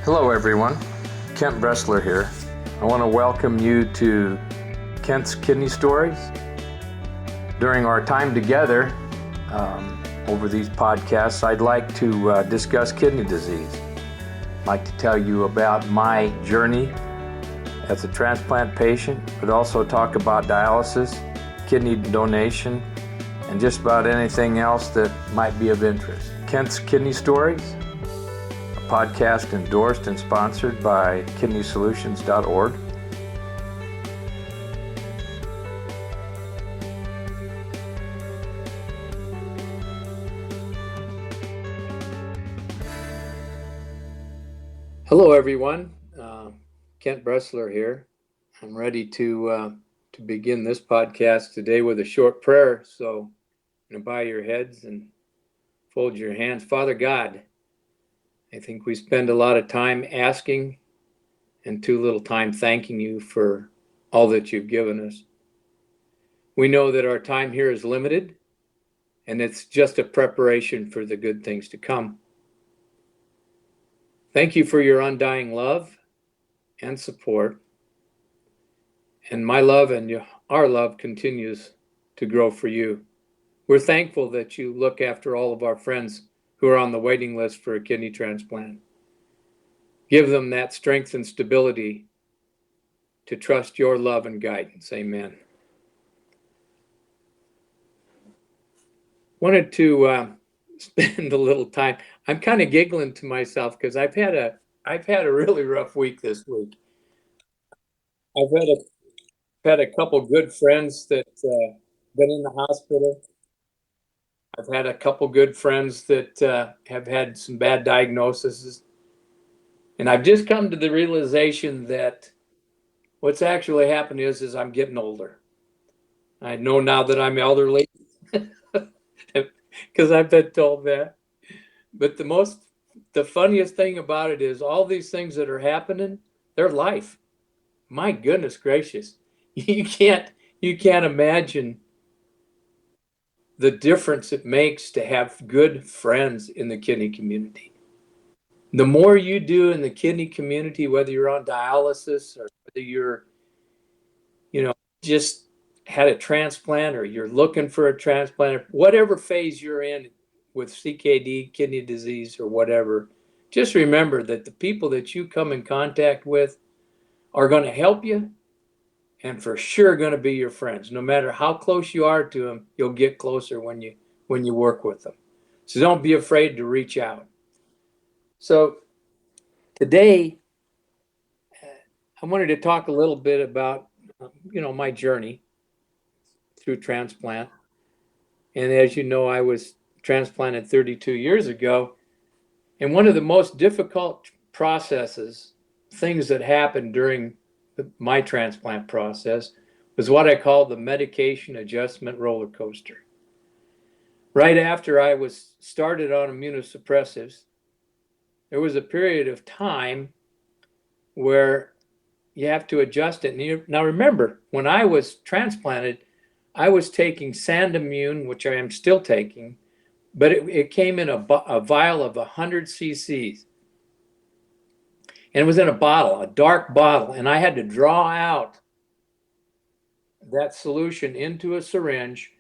Hello everyone, Kent.Bressler here. I want to welcome you to Kent's Kidney Stories. During our time together over these podcasts, I'd like to discuss kidney disease. I'd like to tell you about my journey as a transplant patient, but also talk about dialysis, kidney donation, and just about anything else that might be of interest. Kent's Kidney Stories, a podcast endorsed and sponsored by kidneysolutions.org. Hello everyone, Kent.Bressler here. I'm ready to begin this podcast today with a short prayer. So bow your heads and fold your hands. Father God, I think we spend a lot of time asking and too little time thanking you for all that you've given us. We know that our time here is limited and it's just a preparation for the good things to come. Thank you for your undying love and support. And my love and our love continues to grow for you. We're thankful that you look after all of our friends who are on the waiting list for a kidney transplant. Give them that strength and stability to trust your love and guidance. Amen. Wanted to spend a little time. I'm kind of giggling to myself because I've had a really rough week this week. I've had a couple good friends that been in the hospital. I've had a couple good friends that have had some bad diagnoses. And I've just come to the realization that what's actually happened is I'm getting older. I know now that I'm elderly because I've been told that. But the funniest thing about it is all these things that are happening, they're life. My goodness gracious. You can't imagine the difference it makes to have good friends in the kidney community. The more you do in the kidney community, whether you're on dialysis or whether you're, just had a transplant or you're looking for a transplant, or whatever phase you're in with CKD, kidney disease, or whatever, just remember that the people that you come in contact with are going to help you and for sure going to be your friends. No matter how close you are to them, you'll get closer when you work with them. So don't be afraid to reach out. So today, I wanted to talk a little bit about, my journey through transplant. And as you know, I was transplanted 32 years ago. And one of the most difficult things that happened during my transplant process was what I call the medication adjustment roller coaster. Right after I was started on immunosuppressives, there was a period of time where you have to adjust it. Now remember, when I was transplanted, I was taking Sandamune, which I am still taking, but it came in a vial of 100 cc's. And it was in a dark bottle, and I had to draw out that solution into a syringe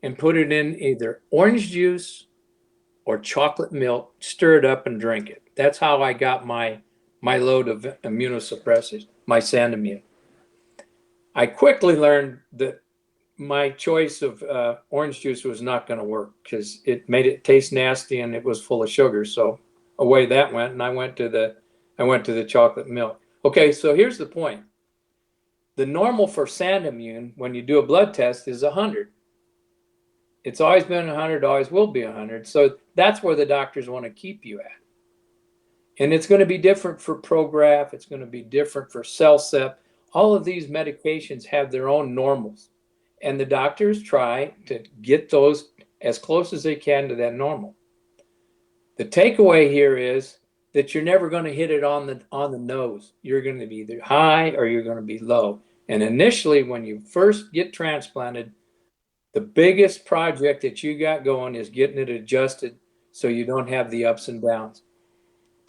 and put it in either orange juice or chocolate milk, stir it up and drink it. That's how I got my load of immunosuppressants, my Sandamune. I quickly learned that my choice of orange juice was not going to work because it made it taste nasty and it was full of sugar. So away that went, and I went to the chocolate milk. Okay, so here's the point. The normal for Sandamune, when you do a blood test, is 100. It's always been 100, always will be 100. So that's where the doctors want to keep you at. And it's going to be different for Prograf. It's going to be different for Cellcept. All of these medications have their own normals. And the doctors try to get those as close as they can to that normal. The takeaway here is that you're never going to hit it on the nose. You're going to be either high or you're going to be low. And initially, when you first get transplanted, the biggest project that you got going is getting it adjusted so you don't have the ups and downs.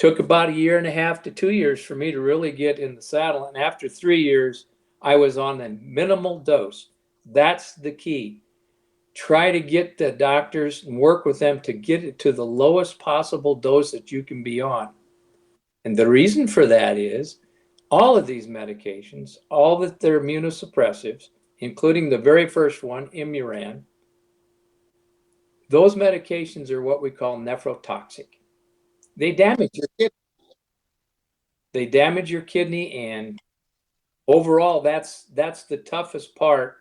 Took about 1.5 to 2 years for me to really get in the saddle. And after 3 years, I was on a minimal dose. That's the key. Try to get the doctors and work with them to get it to the lowest possible dose that you can be on. And the reason for that is all of these medications, all that they're immunosuppressives, including the very first one, Imuran, those medications are what we call nephrotoxic. They damage your kidney. They damage your kidney, and overall, that's the toughest part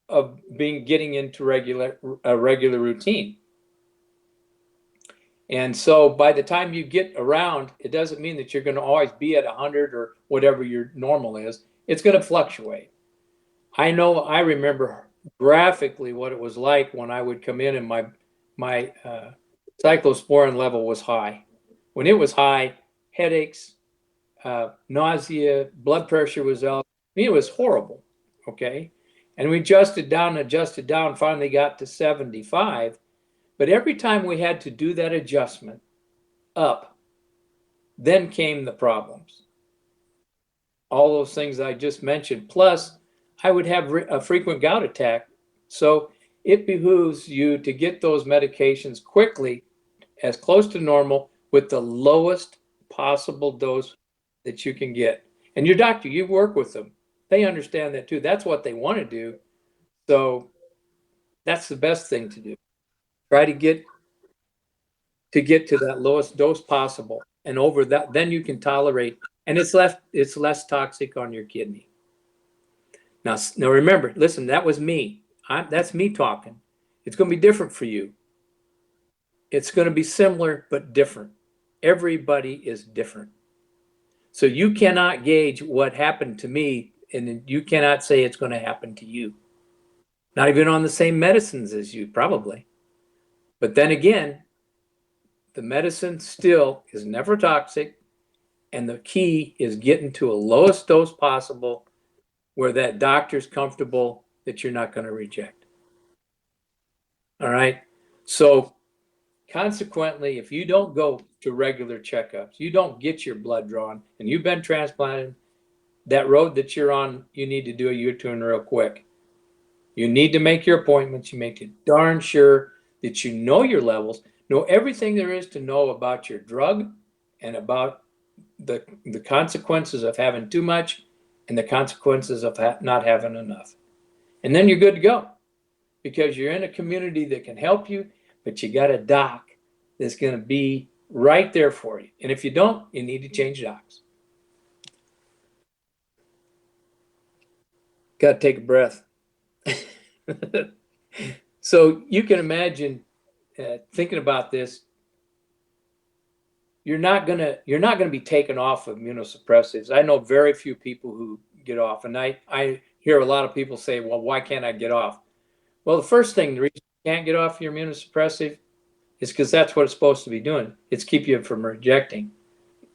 of getting into a regular routine. And so by the time you get around, it doesn't mean that you're going to always be at 100 or whatever your normal is. It's going to fluctuate. I remember graphically what it was like when I would come in and my cyclosporin level was high. When it was high, headaches, nausea, blood pressure was up. I mean, it was horrible. Okay. And we adjusted down, finally got to 75. But every time we had to do that adjustment up, then came the problems. All those things I just mentioned. Plus, I would have a frequent gout attack. So it behooves you to get those medications quickly, as close to normal, with the lowest possible dose that you can get. And your doctor, you work with them. They understand that too. That's what they want to do. So that's the best thing to do. Try to get to that lowest dose possible, and over that, then you can tolerate, and it's less toxic on your kidney. Now remember, listen, that was me. That's me talking. It's going to be different for you. It's going to be similar but different. Everybody is different. So you cannot gauge what happened to me, and you cannot say it's going to happen to you. Not even on the same medicines as you, probably. But then again, the medicine still is never toxic, and the key is getting to a lowest dose possible where that doctor's comfortable that you're not going to reject. All right. So consequently, if you don't go to regular checkups, you don't get your blood drawn, and you've been transplanted, that road that you're on, you need to do a U-turn real quick. You need to make your appointments. You make it darn sure that you know your levels, know everything there is to know about your drug and about the consequences of having too much and the consequences of not having enough. And then you're good to go, because you're in a community that can help you, but you got a doc that's going to be right there for you. And if you don't, you need to change docs. Got to take a breath. So you can imagine thinking about this. You're not gonna be taken off of immunosuppressives. I know very few people who get off, and I hear a lot of people say, "Well, why can't I get off?" Well, the first thing, the reason you can't get off your immunosuppressive is because that's what it's supposed to be doing. It's keep you from rejecting.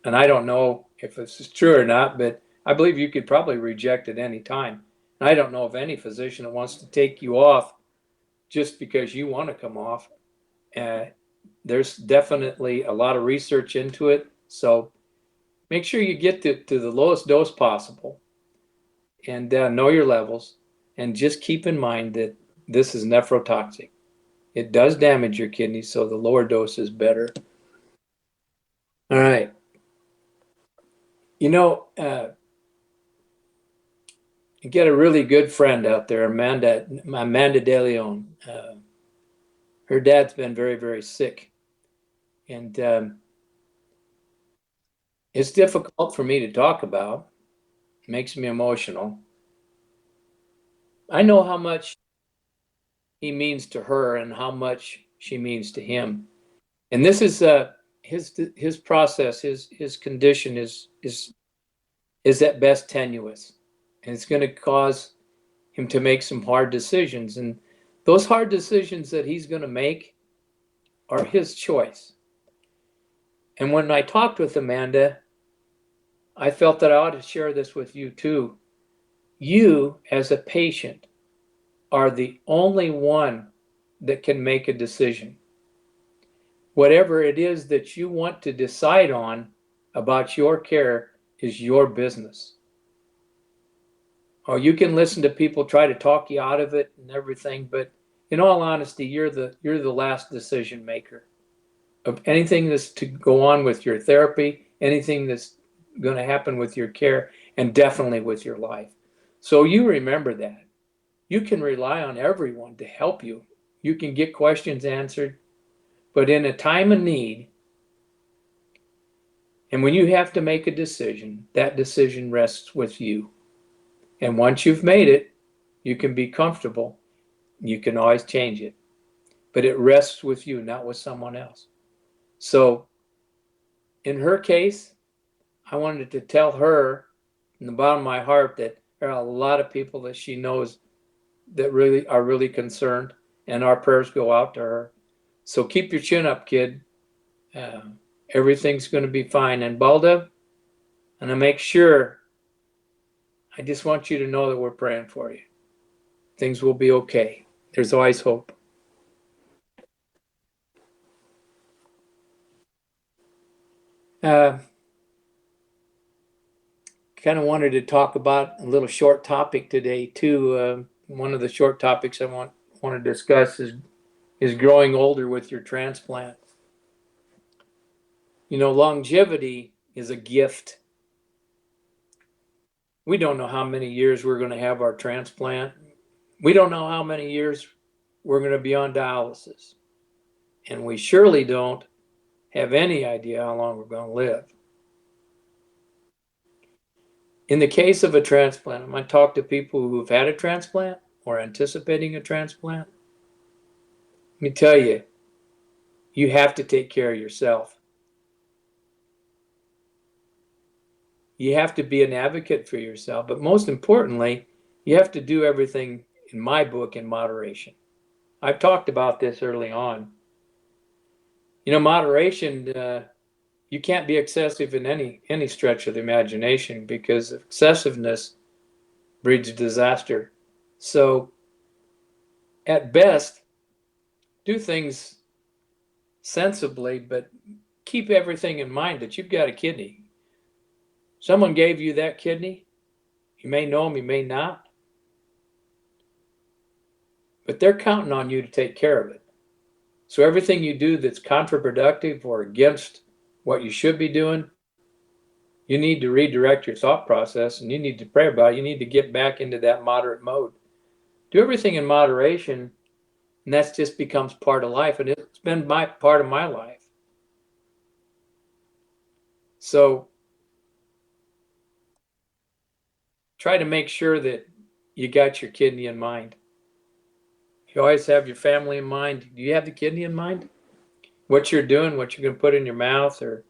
And I don't know if this is true or not, but I believe you could probably reject at any time. And I don't know of any physician that wants to take you off just because you want to come off. There's definitely a lot of research into it. So make sure you get to the lowest dose possible and know your levels. And just keep in mind that this is nephrotoxic. It does damage your kidneys, so the lower dose is better. All right. You know, you get a really good friend out there, Amanda De Leon. Her dad's been very, very sick. And it's difficult for me to talk about. It makes me emotional. I know how much he means to her and how much she means to him. And this is his process, his condition is at best tenuous. And it's going to cause him to make some hard decisions. And those hard decisions that he's going to make are his choice. And when I talked with Amanda, I felt that I ought to share this with you too. You, as a patient, are the only one that can make a decision. Whatever it is that you want to decide on about your care is your business. Or you can listen to people try to talk you out of it and everything, but in all honesty, you're the last decision maker of anything that's to go on with your therapy, anything that's going to happen with your care, and definitely with your life. So you remember that. You can rely on everyone to help you. You can get questions answered, but in a time of need, and when you have to make a decision, that decision rests with you. And once you've made it, you can be comfortable. You can always change it, but it rests with you, not with someone else. So in her case, I wanted to tell her in the bottom of my heart that there are a lot of people that she knows that really are really concerned, and our prayers go out to her. So keep your chin up, kid. Uh, Everything's going to be fine. And Balda, and I make sure, I just want you to know that we're praying for you. Things will be okay. There's always hope. Kind of wanted to talk about a little short topic today too. One of the short topics I want to discuss is growing older with your transplant. You know, longevity is a gift. We don't know how many years we're going to have our transplant. We don't know how many years we're going to be on dialysis. And we surely don't have any idea how long we're going to live. In the case of a transplant, when I talk to people who've had a transplant or anticipating a transplant, let me tell you, you have to take care of yourself. You have to be an advocate for yourself, but most importantly, you have to do everything, in my book, in moderation. I've talked about this early on. You know, moderation, you can't be excessive in any stretch of the imagination, because excessiveness breeds disaster. So at best, do things sensibly, but keep everything in mind that you've got a kidney. Someone gave you that kidney. You may know them, you may not, but they're counting on you to take care of it. So everything you do that's counterproductive or against what you should be doing, you need to redirect your thought process, and you need to pray about it. You need to get back into that moderate mode. Do everything in moderation, and that just becomes part of life, and it's been part of my life. So try to make sure that you got your kidney in mind. You always have your family in mind. Do you have the kidney in mind? What you're doing, what you're going to put in your mouth, or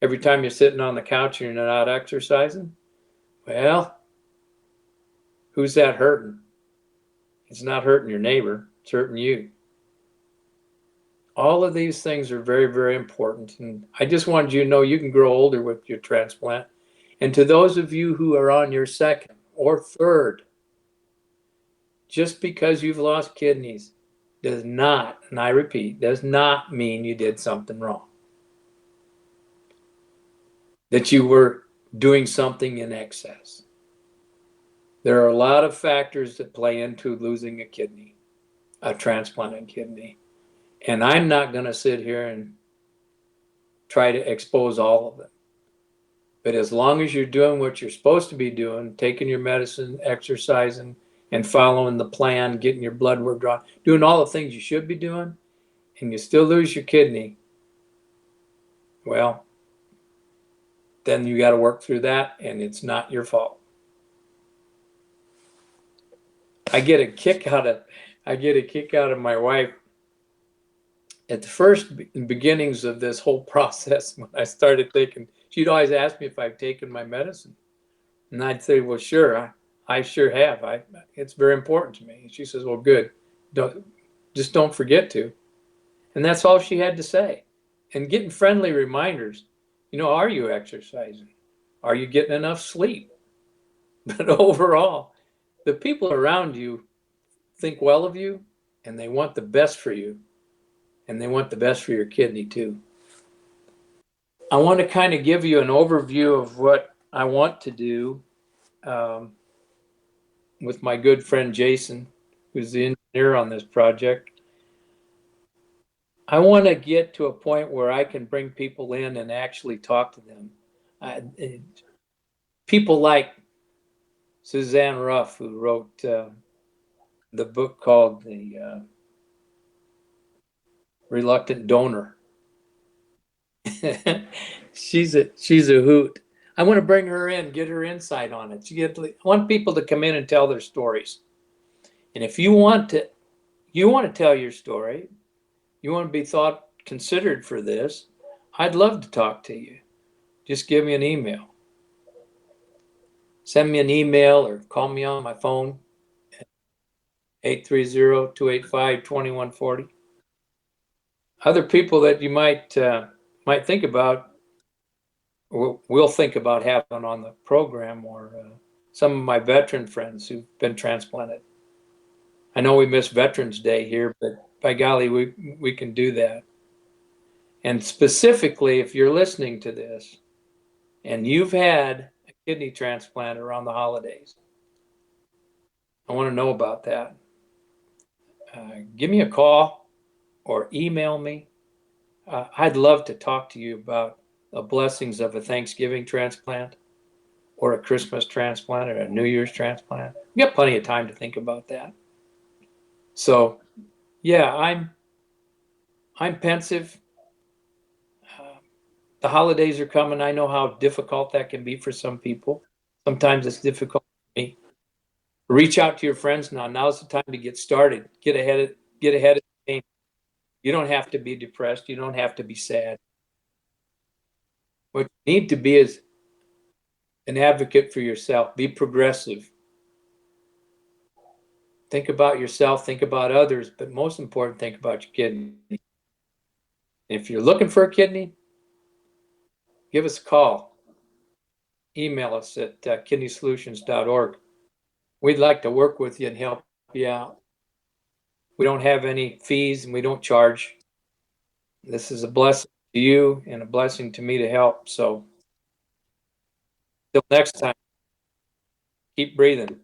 every time you're sitting on the couch and you're not exercising? Well, who's that hurting? It's not hurting your neighbor, it's hurting you. All of these things are very, very important. And I just wanted you to know you can grow older with your transplant. And to those of you who are on your second or third, just because you've lost kidneys does not, and I repeat, does not mean you did something wrong. That you were doing something in excess. There are a lot of factors that play into losing a kidney, a transplanted kidney. And I'm not going to sit here and try to expose all of them. But as long as you're doing what you're supposed to be doing, taking your medicine, exercising, and following the plan, getting your blood work drawn, doing all the things you should be doing, and you still lose your kidney, well, then you got to work through that, and it's not your fault. I get a kick out of my wife at the first beginnings of this whole process. When I started taking, she'd always ask me if I've taken my medicine, and I'd say, well, sure, I sure have. It's very important to me. And she says, well, good. Don't forget to. And that's all she had to say. And getting friendly reminders, are you exercising? Are you getting enough sleep? But overall, the people around you think well of you, and they want the best for you. and they want the best for your kidney too. I want to kind of give you an overview of what I want to do um, with my good friend Jason, who's the engineer on this project. I want to get to a point where I can bring people in and actually talk to them. People like Suzanne Ruff, who wrote the book called The Reluctant Donor. she's a hoot. I want to bring her in, get her insight on it. I want people to come in and tell their stories. And if you want to tell your story, you want to be considered for this, I'd love to talk to you. Just give me an email. Send me an email or call me on my phone, 830-285-2140. Other people that you might think about, we'll think about having on the program, or some of my veteran friends who've been transplanted. I know we miss Veterans Day here, but by golly, we can do that. And specifically, if you're listening to this and you've had a kidney transplant around the holidays, I want to know about that. Give me a call or email me. I'd love to talk to you about the blessings of a Thanksgiving transplant or a Christmas transplant or a New Year's transplant. You got plenty of time to think about that. So, yeah, I'm pensive. Uh, the holidays are coming. I know how difficult that can be for some people. Sometimes it's difficult for me. Reach out to your friends now. Now's the time to get started. Get ahead of the game. You don't have to be depressed. You don't have to be sad. What you need to be is an advocate for yourself. Be progressive. Think about yourself, think about others, but most important, think about your kidney. If you're looking for a kidney, give us a call. Email us at kidneysolutions.org. We'd like to work with you and help you out. We don't have any fees and we don't charge. This is a blessing to you and a blessing to me to help. So, till next time, keep breathing.